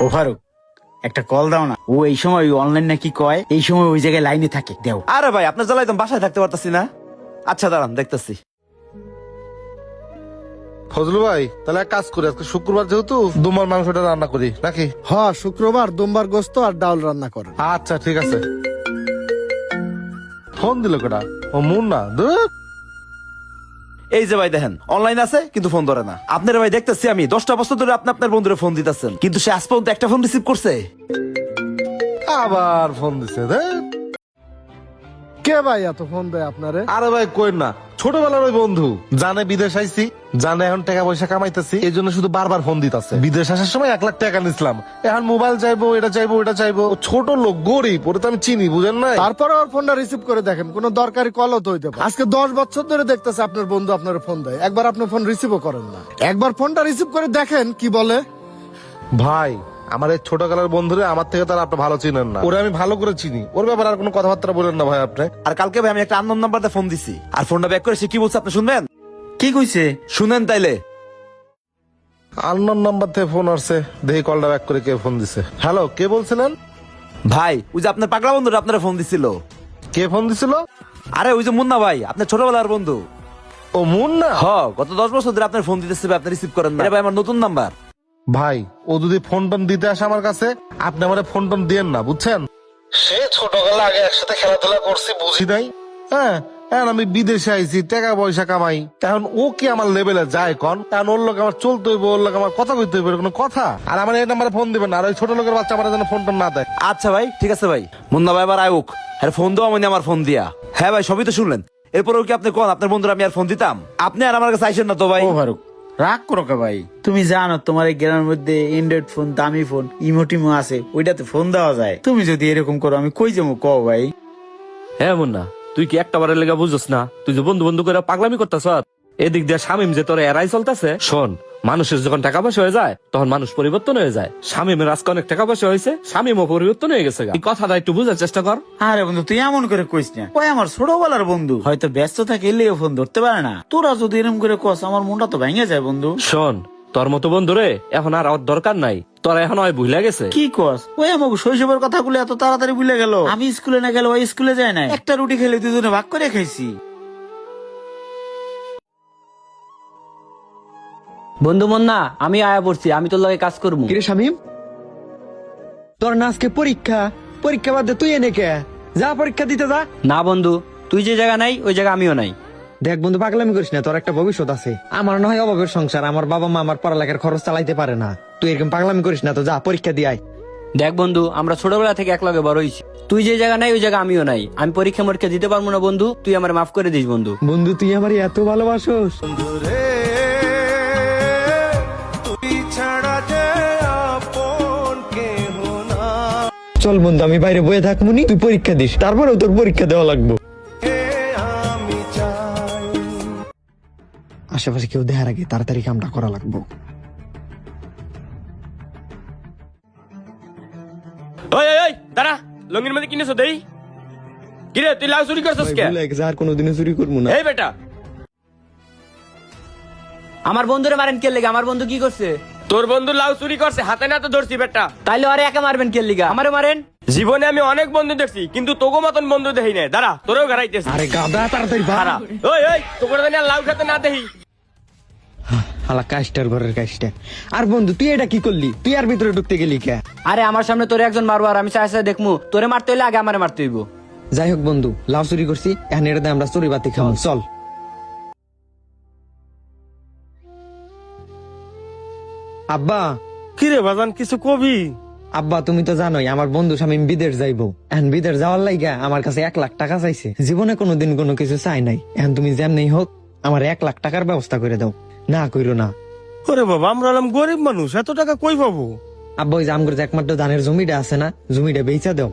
ও ফারুক, একটা কল দাও না। ও এই সময় অনলাইন নাকি কয়, এই সময় ওই জায়গায় লাইনে থাকে। দেও। আরে ভাই, আপনার জ্বালায় তো বাসায় থাকতে পারতাছি না। আচ্ছা দাঁড়ান, দেখতেছি। ফজলু ভাই, তাহলে এক কাজ করি, আজকে শুক্রবার যেহেতু দুমার মাংসটা রান্না করি নাকি? শুক্রবার দুম্বার গোস্ত আর ডাউল রান্না করেন। আচ্ছা ঠিক আছে। ফোন দিল কেটা? ও মুন্না। ধুর। এই যে ভাই দেখেন, অনলাইন আছে কিন্তু ফোন ধরে না। আপনার ভাই দেখতেছি আমি 10টা বছর ধরে আপনি আপনার বন্ধুরে ফোন দিতেছেন, কিন্তু সে আজ পর্যন্ত একটা ফোন রিসিভ করছে? আবার ফোন দিছে। ধুর। কে ভাই এত ফোন দেয় আপনারে? আরে ভাই কই না, ছোটবেলার ওই বন্ধু, জানে বিদেশ আইছি, জানে এখন টাকা পয়সা কামাইতেছি, এই জন্য শুধু বারবার ফোন দিতেছে। বিদেশ আসার সময় 1 লাখ টাকা নিছিলাম, এখন মোবাইল চাইবো, এটা চাইবো, ওটা চাইবো। ও ছোট লোক, গরিব, ওটা তো আমি চিনি, বুঝেন না? তারপরে ওর ফোনটা রিসিভ করে দেখেন, কোন দরকারি কলও তো হইতে পারে। আজকে 10 বছর ধরে দেখতেছে আপনার বন্ধু আপনার ফোন দেয়, একবার আপনি ফোন রিসিভও করেন না। একবার ফোনটা রিসিভ করে দেখেন কি বলে। ভাই, আমার এই ছোটবেলার বন্ধুরে আমার থেকে তার আপনি ভালো চিনেন না, ওরে আমি ভালো করে চিনি, ওর ব্যাপারে আর কোনো কথাবার্তা বলেন না ভাই আপনি। আর কালকে ভাই আমি একটা আননোন নাম্বারতে ফোন দিছি, আর ফোনটা ব্যাক করে সে কি বলছে আপনি শুনবেন? কি কইছে? শুনেন তাইলে। আননোন নাম্বার থেকে ফোন আসছে, দেখি কলটা ব্যাক করে কে ফোন দিছে। হ্যালো, কে বলছিলেন? ভাই ওই যে আপনার পাগলা বন্ধুরা আপনারা ফোন দিছিল। কে ফোন দিছিল? আরে ওই যে মুন্না ভাই, আপনার ছোটবেলার বন্ধু। ও মুন্না। গত 10 বছর ধরে আপনার ফোন দিতেছে, আপনি রিসিভ করেন না। ভাই আমার নতুন নাম্বার। ভাই, ও যদি ফোন টোন দিতে আসে আমার কাছে, আপনি আমার ফোন টোন দিয়েন না, বুঝছেন? সে ছোটবেলা আগে একসাথে খেলাধুলা করছি, বুঝি নাই। হ্যাঁ, এখন আমি বিদেশে আইছি, টাকা পয়সা কামাই, এখন ও কি আমার লেভেলে যায় কন? এখন ওর লোক আমার চলতে হইব, ওর লোক আমার কথা কইতে হইব, কোনো কথা? আর আমার এই নাম্বারে ফোন দিবেন না, আর ওই ছোট লোকের বাচ্চা আমার যেন ফোন টোন না দেয়। আচ্ছা ভাই, ঠিক আছে ভাই। মুন্না ভাই আবার আয়ুক, হ্যাঁ ফোন দেওয়া মানে আমার ফোন দিয়া। হ্যাঁ ভাই, সবই তো শুনলেন। এরপরেও কি আপনি কোন আপনার বন্ধুরা আমি আর ফোন দিতাম? আপনি আর আমার কাছে আইসেন না তো ভাই। ও ফারুক, রাগ করো কে ভাই? তুমি জানো তোমার এই গ্রামের মধ্যে অ্যান্ড্রয়েড ফোন, দামি ফোন, ইমোটিমো আছে, ওইটাতে ফোন দেওয়া যায়। তুমি যদি এরকম করো আমি কই যাবো কও ভাই? হ্যাঁ মুন্না, তুই কি একটা বারের লেগে বুঝছ না? তুই যে বন্ধু বন্ধু করে পাগলামি করতেছ, এদিক দিয়ে শামিম যে তোর এরাই চলতেছে। শোন, মানুষের যখন টাকা পয়সা হয়ে যায় তখন মানুষ পরিবর্তন হয়ে যায়। শামিমের আজকে অনেক টাকা পয়সা হয়েছে, শামিমও পরিবর্তন হয়ে গেছে। এই কথাটা একটু বুঝার চেষ্টা কর। আরে বন্ধু, তুই এমন করে কইস না। ওই আমার ছোটবেলার বন্ধু, হয়তো ব্যস্ত থাকে এলেও ফোন ধরতে পারে না। তোরা যদি এরকম করে কস, আমার মনটা তো ভেঙে যায় বন্ধু। শোন, তোর মতো বন্ধু রে এখন আর ওর দরকার নাই, তোরা এখন ওই ভুলে গেছে। কি কস? ওই আমাকে শৈশবের কথাগুলো এত তাড়াতাড়ি ভুলে গেল? আমি স্কুলে না গেলে ওই স্কুলে যায় না, একটা রুটি খেলে দুজনে ভাগ করে খাইছি। বন্ধু মন্না, আমি আয়া পড়ছি, আমি তোর লগে কাজ করবো। কিরে শামিম, তোর না আজকে পরীক্ষা? পরীক্ষা বাদ দে, তুই এনে কে? যা পরীক্ষা দিতে যা। না বন্ধু, তুই যে জায়গা নাই ওই জায়গা আমিও নাই। দেখ বন্ধু, পাগলামি করিস না, তোর একটা ভবিষ্যৎ আছে। আমার না হয় অভাবের সংসার, আমার বাবা মা আমার পড়ালেখার খরচ চালাইতে পারে না। তুই এরকম পাগলামি করিস না, তো যা পরীক্ষা দিয়ে আয়। দেখ বন্ধু, আমরা ছোটবেলা থেকে এক লগে বড় হইছি। তুই যে জায়গা নাই ওই জায়গা আমিও নাই। আমি পরীক্ষা মরীক্ষা দিতে পারবো না বন্ধু, তুই আমার মাফ করে দিস বন্ধু। বন্ধু, তুই আমার এত ভালোবাসোস। চল বন্ধু, আমি বাইরে বয়ে থাকবো, তুই পরীক্ষা দিস, তারপরেও তোর পরীক্ষা দেওয়া লাগবে। আশেপাশে কেউ দেখার আগে তাড়াতাড়ি কামটা করা লাগবে। ওই ওই ওই দাঁড়া, লঙ্গির মধ্যে কিনেছো দেই? কিরে তুই লাউ চুরি করছিস কে? আর কোনোদিনও চুরি করবো না। এই বেটা, আমার বন্ধুরে মারেন কে লেগে? আমার বন্ধু কি করছে? তোর বন্ধু লাউ চুরি করছে, হাতে না তো ধরছি বেটা। তাইলে আরে একা মারবেন কে লিগা? আমারে মারেন। জীবনে আমি অনেক বন্ধু দেখছি, কিন্তু তোগো মতন বন্ধু দেখি নাই। দাঁড়া, তোরেও ঘাড়াইতেছি। আরে গাদা, তাড়াতাড়ি দাঁড়া, ওই ওই তোকে জানি আর লাউ খেতে না দেখি। হালা কাজটার ঘরের কাজটা। আর বন্ধু, তুই এটা কি করলি? তুই আর ভিতরে ঢুকতে গেলি কে? আরে আমার সামনে তোরে একজন মারবো আর আমি চাই চাই দেখমু? তোরে মারতে হইলে আগে আমারে মারতে হইব। যাই হোক বন্ধু, লাভ চুরি করছি, এখন এটাতে আমরা চুরি বাতি খাবো, চল। আব্বা। কিরে বাজান, কিছু কবি? আব্বা, তুমি তো জানোই আমার বন্ধু শামিম বিদেশ যাইবো। এখন বিদেশ যাওয়ার লাইগা আমার কাছে 1 লাখ টাকা চাইছে। জীবনে কোনোদিন কোনো কিছু চাই নাই, এখন তুমি যেমনি হোক আমার 1 লাখ টাকার ব্যবস্থা করে দাও। না কইরো না। ওরে বাবা, আমরা হলাম গরিব মানুষ, এত টাকা কই পাবো? আব্বা, ওই যে আমগর যে একমাত্র ধানের জমিটা আছে না, জমিটা বেচা দাও।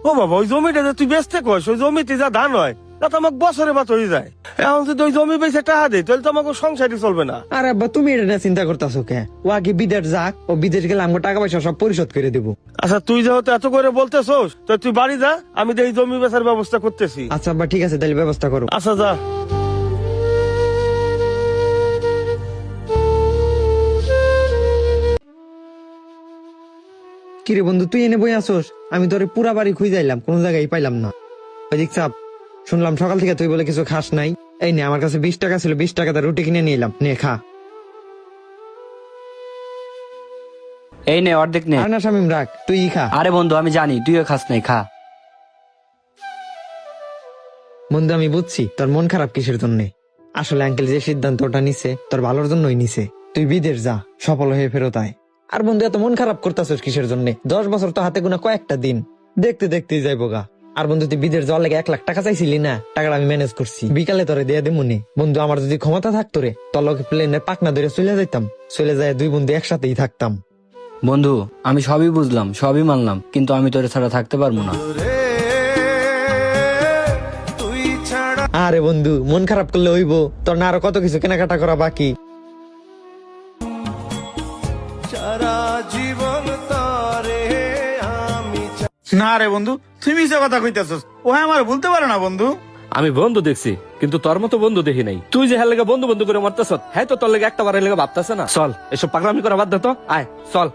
ও বাবা, ওই জমিটা যে তুই বেচতে কস, ওই জমিতে যা ধান হয় তা তো আমাকে বছরে বাত হয়ে যায়। এখন যদি ওই জমি বেচে টাকা দেয় তাহলে তো আমাকে সংসারই চলবে না। আর আব্বা, তুমি এটা নিয়ে চিন্তা করতেছো কে? ও আগে বিদেশ যাক, ও বিদেশ গেলে আমগো টাকা পয়সা সব পরিশোধ করে দেবো। আচ্ছা, তুই যেহেতু এত করে বলতেছোস, তো তুই বাড়ি যা, আমি এই জমি বেচার ব্যবস্থা করতেছি। আচ্ছা আব্বা, ঠিক আছে, তাহলে ব্যবস্থা করো। আচ্ছা যা। কিরে বন্ধু তুই এনে বই আসোস? আমি তোরে পুরা বাড়ি খুঁজাইলাম, কোনো জায়গায় পাইলাম না। ওইদিক চাপ, শুনলাম সকাল থেকে তুই বলে কিছু খাস নাই। এই নে, আমার কাছে 20 টাকা ছিল, 20 টাকাতে রুটি কিনে নিয়ে এলাম, নে খা। এই নে অর্ধেক নে। আর না শামিম রাখ, তুই খা। আরে বন্ধু আমি জানি তুইও খাস নাই, খা। বন্ধু আমি বুঝছি তোর মন খারাপ কিসের জন্য। আসলে আঙ্কেল যে সিদ্ধান্তটা নিছে তোর ভালোর জন্যই নিছে। তুই বিদেশ যা, সফল হয়ে ফেরত আয়। আর বন্ধু এত মন খারাপ করতেছিস কিসের জন্য? 10 বছর তো হাতে গোনা কয়েকটা দিন, দেখতে দেখতেই যাইবো গা। আর বন্ধু তুই বিদেশ যাওয়ার লাগে 1 লাখ টাকা চাইছিলি না, টাকাটা আমি ম্যানেজ করছি, বিকালে তোরে দিয়ে দে মনে। বন্ধু আমার যদি ক্ষমতা থাকতো রে, তোর লগে প্লেনের পাকনা ধরে চলে যাইতাম, চলে যায় 2 বন্ধু একসাথেই থাকতাম। বন্ধু আমি সবই বুঝলাম, সবই মানলাম, কিন্তু আমি তোরে ছাড়া থাকতে পারবো না। আরে বন্ধু মন খারাপ করলে হইব? তোর না আরো কত কিছু কেনাকাটা করা বাকি। না রে বন্ধু, তুমি যে কথা কইতেছস ও আমার বলতে পারে না বন্ধু। আমি বন্ধু দেখছি, কিন্তু তোর মতো বন্ধু দেখি নাই। তুই যে হ্যাঁ লেগে বন্ধু বন্ধু করে মারতেছ, হ্যাঁ তো তোর লেগে একটা বারের লেগে ভাবতেছে না। চল এসব পাগলামি করা বাদ দে তো, আয় চল।